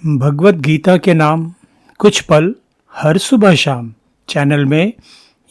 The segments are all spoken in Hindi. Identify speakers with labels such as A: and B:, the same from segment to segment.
A: भगवत गीता के नाम कुछ पल हर सुबह शाम चैनल में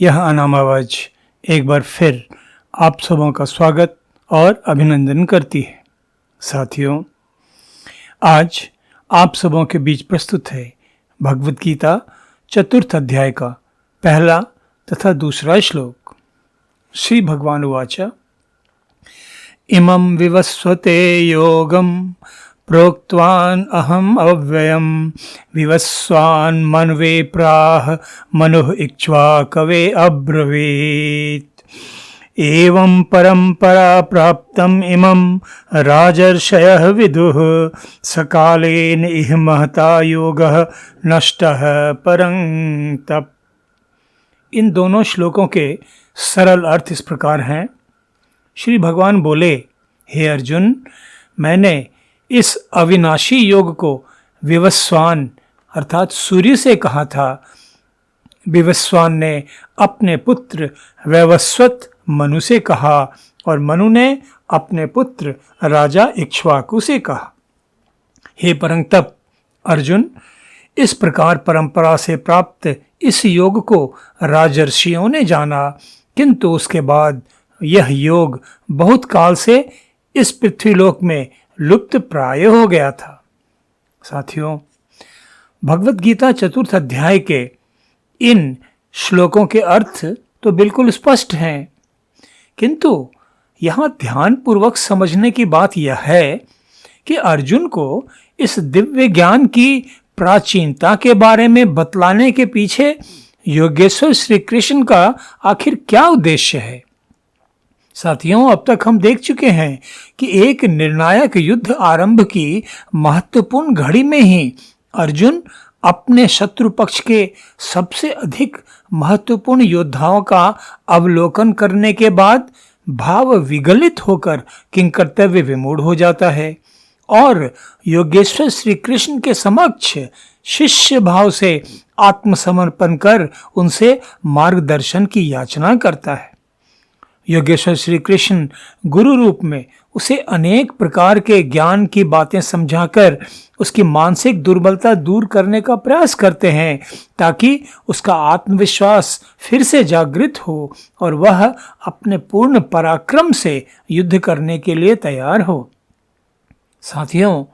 A: यह अनाम आवाज एक बार फिर आप सबों का स्वागत और अभिनंदन करती है। साथियों, आज आप सबों के बीच प्रस्तुत है भगवत गीता चतुर्थ अध्याय का पहला तथा दूसरा श्लोक। श्री भगवान उवाच इमं विवस्वते योगं प्रोक्तवान् अहम् अव्ययं विवस्वान् मनवे प्राह मनुः इक्ष्वाकवे अब्रवीत्। एवं परंपरा प्राप्तम् इमं राजर्षयः विदुः सकालेन इह महता योगः नष्टः परं तप। इन दोनों श्लोकों के सरल अर्थ इस प्रकार हैं। श्री भगवान बोले, हे अर्जुन, मैंने इस अविनाशी योग को विवस्वान अर्थात सूर्य से कहा था। विवस्वान ने अपने पुत्र वैवस्वत मनु से कहा और मनु ने अपने पुत्र राजा इक्ष्वाकु से कहा। हे परंतप अर्जुन, इस प्रकार परंपरा से प्राप्त इस योग को राजर्षियों ने जाना, किंतु उसके बाद यह योग बहुत काल से इस पृथ्वीलोक में लुप्त प्राय हो गया था। साथियों, भगवत गीता चतुर्थ अध्याय के इन श्लोकों के अर्थ तो बिल्कुल स्पष्ट हैं, किंतु यहाँ ध्यानपूर्वक समझने की बात यह है कि अर्जुन को इस दिव्य ज्ञान की प्राचीनता के बारे में बतलाने के पीछे योगेश्वर श्री कृष्ण का आखिर क्या उद्देश्य है। साथियों, अब तक हम देख चुके हैं कि एक निर्णायक युद्ध आरंभ की महत्वपूर्ण घड़ी में ही अर्जुन अपने शत्रु पक्ष के सबसे अधिक महत्वपूर्ण योद्धाओं का अवलोकन करने के बाद भाव विगलित होकर किंकर्तव्य विमूढ़ हो जाता है और योगेश्वर श्री कृष्ण के समक्ष शिष्य भाव से आत्मसमर्पण कर उनसे मार्गदर्शन की याचना करता है। योगेश्वर श्री कृष्ण गुरु रूप में उसे अनेक प्रकार के ज्ञान की बातें समझाकर उसकी मानसिक दुर्बलता दूर करने का प्रयास करते हैं, ताकि उसका आत्मविश्वास फिर से जागृत हो और वह अपने पूर्ण पराक्रम से युद्ध करने के लिए तैयार हो। साथियों,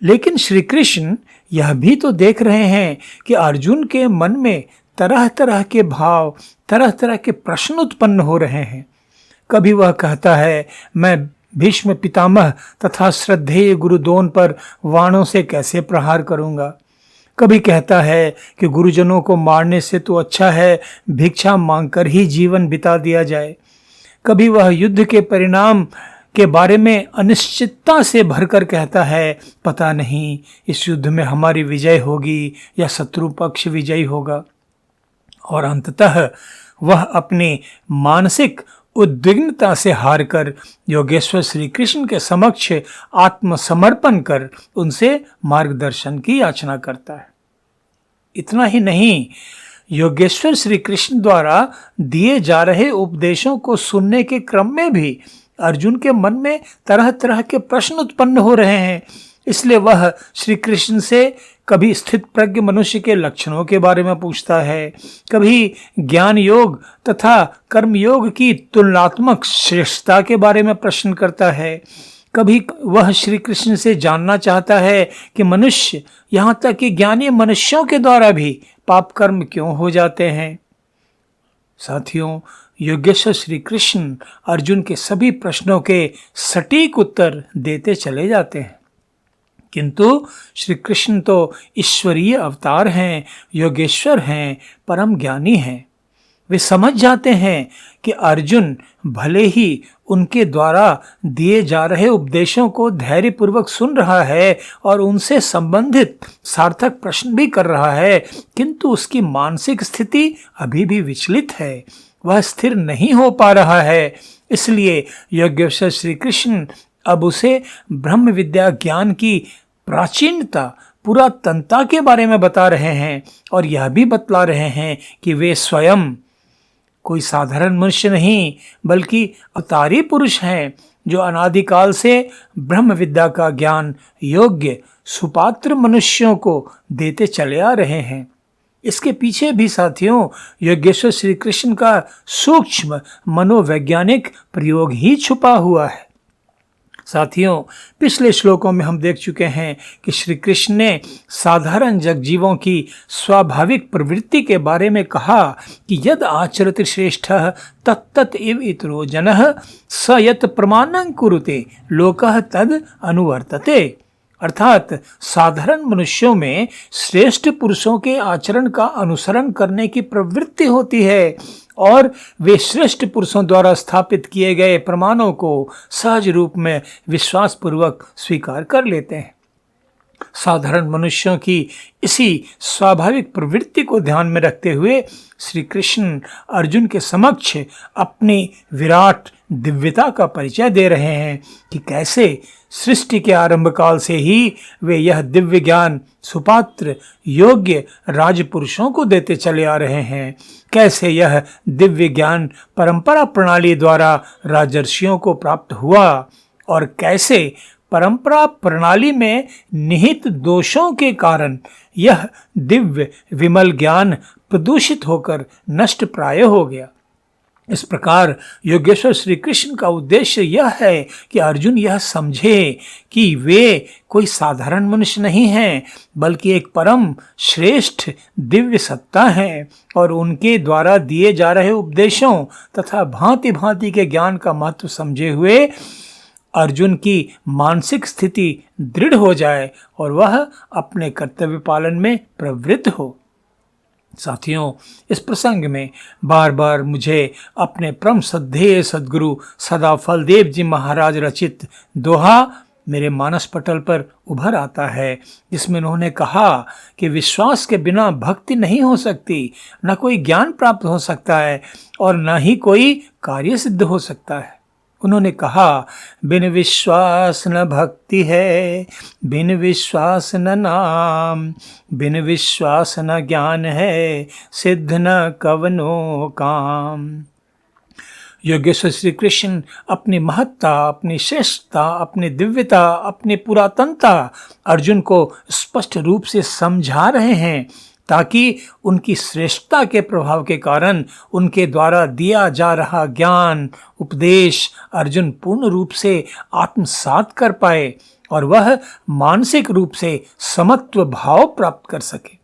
A: लेकिन श्री कृष्ण यह भी तो देख रहे हैं कि अर्जुन के मन में तरह तरह के भाव, तरह तरह के प्रश्न उत्पन्न हो रहे हैं। कभी वह कहता है, मैं भीष्म पितामह तथा श्रद्धेय गुरुद्रोण पर वाणों से कैसे प्रहार करूंगा। कभी कहता है कि गुरुजनों को मारने से तो अच्छा है भिक्षा मांगकर ही जीवन बिता दिया जाए। कभी वह युद्ध के परिणाम के बारे में अनिश्चितता से भरकर कहता है, पता नहीं इस युद्ध में हमारी विजय होगी या शत्रु पक्ष विजयी होगा। और अंततः वह अपनी मानसिक उद्विग्नता से हारकर योगेश्वर श्री कृष्ण के समक्ष आत्मसमर्पण कर उनसे मार्गदर्शन की याचना करता है। इतना ही नहीं, योगेश्वर श्री कृष्ण द्वारा दिए जा रहे उपदेशों को सुनने के क्रम में भी अर्जुन के मन में तरह तरह के प्रश्न उत्पन्न हो रहे हैं। इसलिए वह श्री कृष्ण से कभी स्थित प्रज्ञ मनुष्य के लक्षणों के बारे में पूछता है, कभी ज्ञान योग तथा कर्म योग की तुलनात्मक श्रेष्ठता के बारे में प्रश्न करता है। कभी वह श्री कृष्ण से जानना चाहता है कि मनुष्य, यहाँ तक कि ज्ञानी मनुष्यों के द्वारा भी पाप कर्म क्यों हो जाते हैं। साथियों, योगेश्वर श्री कृष्ण अर्जुन के सभी प्रश्नों के सटीक उत्तर देते चले जाते हैं, किंतु श्री कृष्ण तो ईश्वरीय अवतार हैं, योगेश्वर हैं, परम ज्ञानी हैं। वे समझ जाते हैं कि अर्जुन भले ही उनके द्वारा दिए जा रहे उपदेशों को धैर्यपूर्वक सुन रहा है और उनसे संबंधित सार्थक प्रश्न भी कर रहा है, किंतु उसकी मानसिक स्थिति अभी भी विचलित है, वह स्थिर नहीं हो पा रहा है। इसलिए योगेश्वर श्री कृष्ण अब उसे ब्रह्म विद्या ज्ञान की प्राचीनता, पुरातनता के बारे में बता रहे हैं और यह भी बतला रहे हैं कि वे स्वयं कोई साधारण मनुष्य नहीं बल्कि अवतारी पुरुष हैं जो अनादिकाल से ब्रह्म विद्या का ज्ञान योग्य सुपात्र मनुष्यों को देते चले आ रहे हैं। इसके पीछे भी साथियों योगेश्वर श्री कृष्ण का सूक्ष्म मनोवैज्ञानिक प्रयोग ही छुपा हुआ है। साथियों, पिछले श्लोकों में हम देख चुके हैं कि श्री कृष्ण ने साधारण जगजीवों की स्वाभाविक प्रवृत्ति के बारे में कहा कि यद आचरति श्रेष्ठः तत्तत् इव इतरो जनः स यत् प्रमाणं कुरुते लोकः तद अनुवर्तते। अर्थात साधारण मनुष्यों में श्रेष्ठ पुरुषों के आचरण का अनुसरण करने की प्रवृत्ति होती है और वे श्रेष्ठ पुरुषों द्वारा स्थापित किए गए प्रमाणों को सहज रूप में विश्वास पूर्वक स्वीकार कर लेते हैं। साधारण मनुष्यों की इसी स्वाभाविक प्रवृत्ति को ध्यान में रखते हुए श्री कृष्ण अर्जुन के समक्ष अपनी विराट दिव्यता का परिचय दे रहे हैं कि कैसे सृष्टि के आरंभ काल से ही वे यह दिव्य ज्ञान सुपात्र योग्य राजपुरुषों को देते चले आ रहे हैं, कैसे यह दिव्य ज्ञान परंपरा प्रणाली द्वारा राजर्षियों को प्राप्त हुआ और कैसे परंपरा प्रणाली में निहित दोषों के कारण यह दिव्य विमल ज्ञान प्रदूषित होकर नष्ट प्राय हो गया। इस प्रकार योगेश्वर श्री कृष्ण का उद्देश्य यह है कि अर्जुन यह समझे कि वे कोई साधारण मनुष्य नहीं हैं, बल्कि एक परम श्रेष्ठ दिव्य सत्ता है और उनके द्वारा दिए जा रहे उपदेशों तथा भांति भांति के ज्ञान का महत्व समझे हुए अर्जुन की मानसिक स्थिति दृढ़ हो जाए और वह अपने कर्तव्य पालन में प्रवृत्त हो। साथियों, इस प्रसंग में बार बार मुझे अपने परम श्रद्धेय सद्गुरु सदा फलदेव जी महाराज रचित दोहा मेरे मानस पटल पर उभर आता है, जिसमें उन्होंने कहा कि विश्वास के बिना भक्ति नहीं हो सकती, न कोई ज्ञान प्राप्त हो सकता है और न ही कोई कार्य सिद्ध हो सकता है। उन्होंने कहा, बिन विश्वास न भक्ति है, बिन विश्वास न नाम, बिन विश्वास न ज्ञान है, सिद्ध न कवनो काम। योगेश्वर श्री कृष्ण अपनी महत्ता, अपनी श्रेष्ठता, अपनी दिव्यता, अपनी पुरातनता अर्जुन को स्पष्ट रूप से समझा रहे हैं ताकि उनकी श्रेष्ठता के प्रभाव के कारण उनके द्वारा दिया जा रहा ज्ञान उपदेश अर्जुन पूर्ण रूप से आत्मसात कर पाए और वह मानसिक रूप से समत्व भाव प्राप्त कर सके।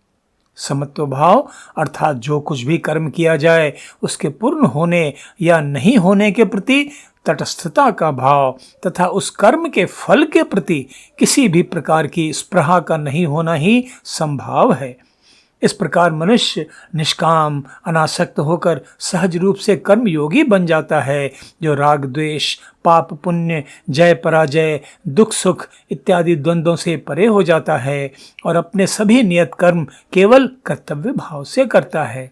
A: समत्व भाव अर्थात जो कुछ भी कर्म किया जाए उसके पूर्ण होने या नहीं होने के प्रति तटस्थता का भाव तथा उस कर्म के फल के प्रति किसी भी प्रकार की स्पृहा का नहीं होना ही संभाव है। इस प्रकार मनुष्य निष्काम अनासक्त होकर सहज रूप से कर्मयोगी बन जाता है, जो राग द्वेष पाप पुण्य जय पराजय दुख सुख इत्यादि द्वंद्वों से परे हो जाता है और अपने सभी नियत कर्म केवल कर्तव्य भाव से करता है।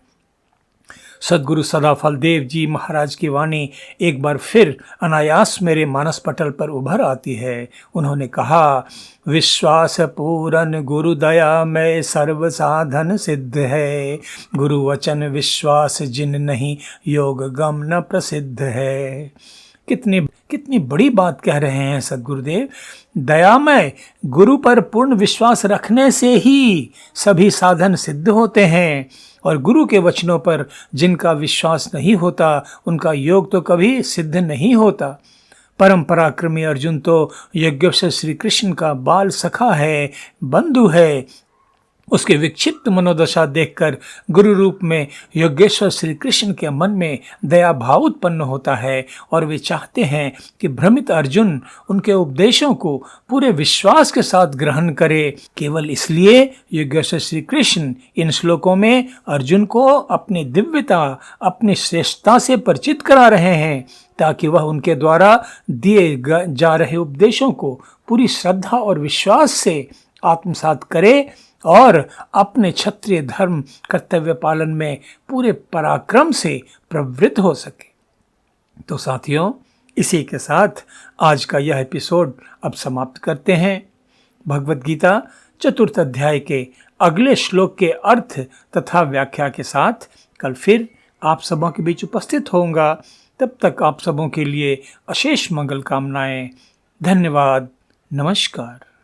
A: सद्गुरु सदा फलदेव जी महाराज की वाणी एक बार फिर अनायास मेरे मानस पटल पर उभर आती है। उन्होंने कहा, विश्वास पूरन गुरु दया में सर्व साधन सिद्ध है, गुरु वचन विश्वास जिन नहीं योग गम न प्रसिद्ध है। कितनी बड़ी बात कह रहे हैं सद्गुरुदेव। दयामय गुरु पर पूर्ण विश्वास रखने से ही सभी साधन सिद्ध होते हैं और गुरु के वचनों पर जिनका विश्वास नहीं होता उनका योग तो कभी सिद्ध नहीं होता। परम पराक्रमी अर्जुन तो यज्ञोपस्थ श्री कृष्ण का बाल सखा है, बंधु है। उसके विक्षिप्त मनोदशा देखकर गुरु रूप में योगेश्वर श्री कृष्ण के मन में दया भाव उत्पन्न होता है और वे चाहते हैं कि भ्रमित अर्जुन उनके उपदेशों को पूरे विश्वास के साथ ग्रहण करे। केवल इसलिए योगेश्वर श्री कृष्ण इन श्लोकों में अर्जुन को अपनी दिव्यता अपनी श्रेष्ठता से परिचित करा रहे हैं ताकि वह उनके द्वारा दिए जा रहे उपदेशों को पूरी श्रद्धा और विश्वास से आत्मसात करे और अपने क्षत्रिय धर्म कर्तव्य पालन में पूरे पराक्रम से प्रवृत्त हो सके। तो साथियों, इसी के साथ आज का यह एपिसोड अब समाप्त करते हैं। भगवद गीता चतुर्थ अध्याय के अगले श्लोक के अर्थ तथा व्याख्या के साथ कल फिर आप सबों के बीच उपस्थित होऊंगा। तब तक आप सबों के लिए अशेष मंगल कामनाएं। धन्यवाद। नमस्कार।